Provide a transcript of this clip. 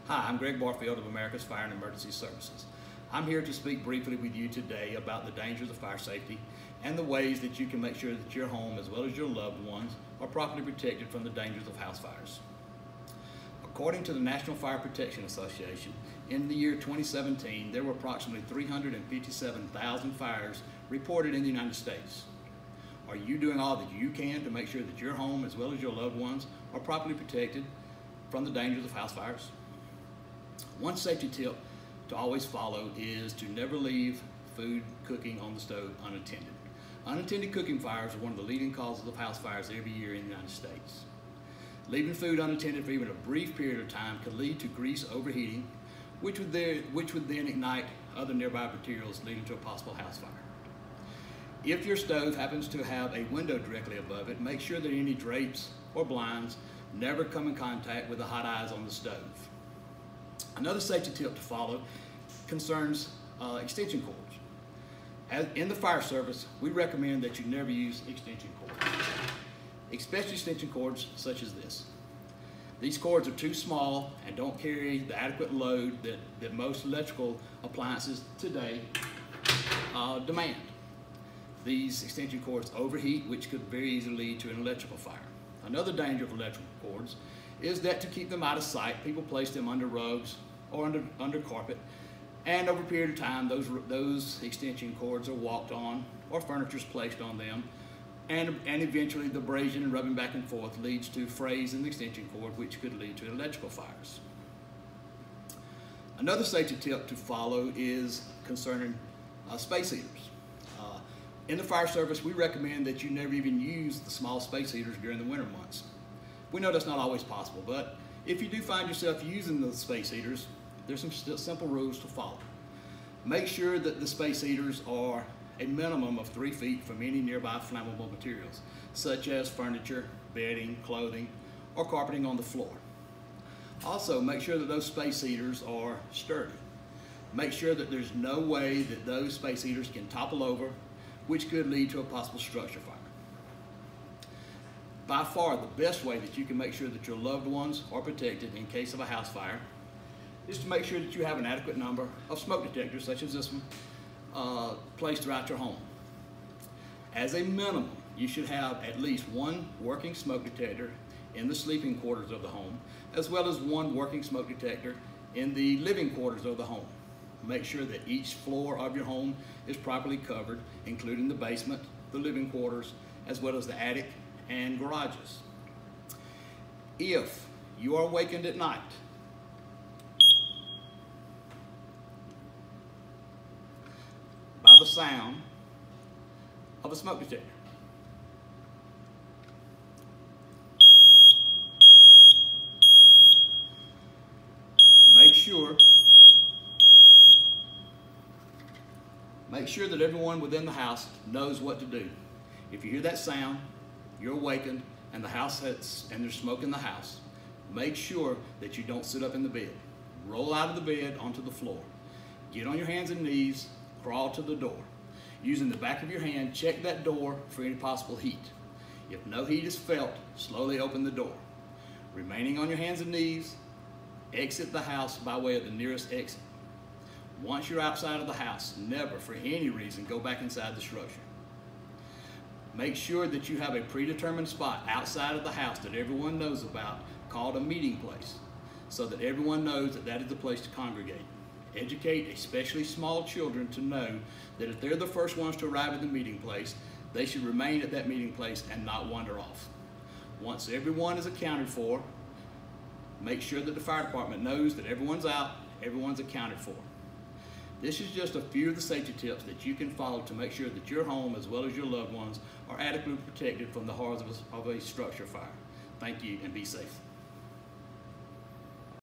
Hi, I'm Greg Barfield of America's Fire and Emergency Services. I'm here to speak briefly with you today about the dangers of fire safety and the ways that you can make sure that your home as well as your loved ones are properly protected from the dangers of house fires. According to the National Fire Protection Association, in the year 2017, there were approximately 357,000 fires reported in the United States. Are you doing all that you can to make sure that your home as well as your loved ones are properly protected from the dangers of house fires? One safety tip to always follow is to never leave food cooking on the stove unattended. Unattended cooking fires are one of the leading causes of house fires every year in the United States. Leaving food unattended for even a brief period of time could lead to grease overheating, which would then ignite other nearby materials, leading to a possible house fire. If your stove happens to have a window directly above it, make sure that any drapes or blinds never come in contact with the hot eyes on the stove. Another safety tip to follow concerns extension cords. In the fire service, we recommend that you never use extension cords, especially extension cords such as this. These cords are too small and don't carry the adequate load that most electrical appliances today demand. These extension cords overheat, which could very easily lead to an electrical fire. Another danger of electrical cords is that to keep them out of sight, people place them under rugs or under carpet, and over a period of time, those extension cords are walked on or furniture is placed on them, and eventually the abrasion and rubbing back and forth leads to frays in the extension cord, which could lead to electrical fires. Another safety tip to follow is concerning space heaters. In the fire service, we recommend that you never even use the small space heaters during the winter months. We know that's not always possible, but if you do find yourself using the space heaters, there's some simple rules to follow. Make sure that the space heaters are a minimum of 3 feet from any nearby flammable materials, such as furniture, bedding, clothing, or carpeting on the floor. Also, make sure that those space heaters are sturdy. Make sure that there's no way that those space heaters can topple over, which could lead to a possible structure fire. By far, the best way that you can make sure that your loved ones are protected in case of a house fire is to make sure that you have an adequate number of smoke detectors, such as this one, placed throughout your home. As a minimum, you should have at least one working smoke detector in the sleeping quarters of the home, as well as one working smoke detector in the living quarters of the home. Make sure that each floor of your home is properly covered, including the basement, the living quarters, as well as the attic and garages. If you are awakened at night by the sound of a smoke detector, make sure that everyone within the house knows what to do. If you hear that sound, you're awakened, and there's smoke in the house, make sure that you don't sit up in the bed. Roll out of the bed onto the floor. Get on your hands and knees, crawl to the door. Using the back of your hand, check that door for any possible heat. If no heat is felt, slowly open the door. Remaining on your hands and knees, exit the house by way of the nearest exit. Once you're outside of the house, never for any reason go back inside the structure. Make sure that you have a predetermined spot outside of the house that everyone knows about, called a meeting place, so that everyone knows that that is the place to congregate. Educate especially small children to know that if they're the first ones to arrive at the meeting place, they should remain at that meeting place and not wander off. Once everyone is accounted for, make sure that the fire department knows that everyone's out, everyone's accounted for. This is just a few of the safety tips that you can follow to make sure that your home as well as your loved ones are adequately protected from the horrors of a structure fire. Thank you, and be safe.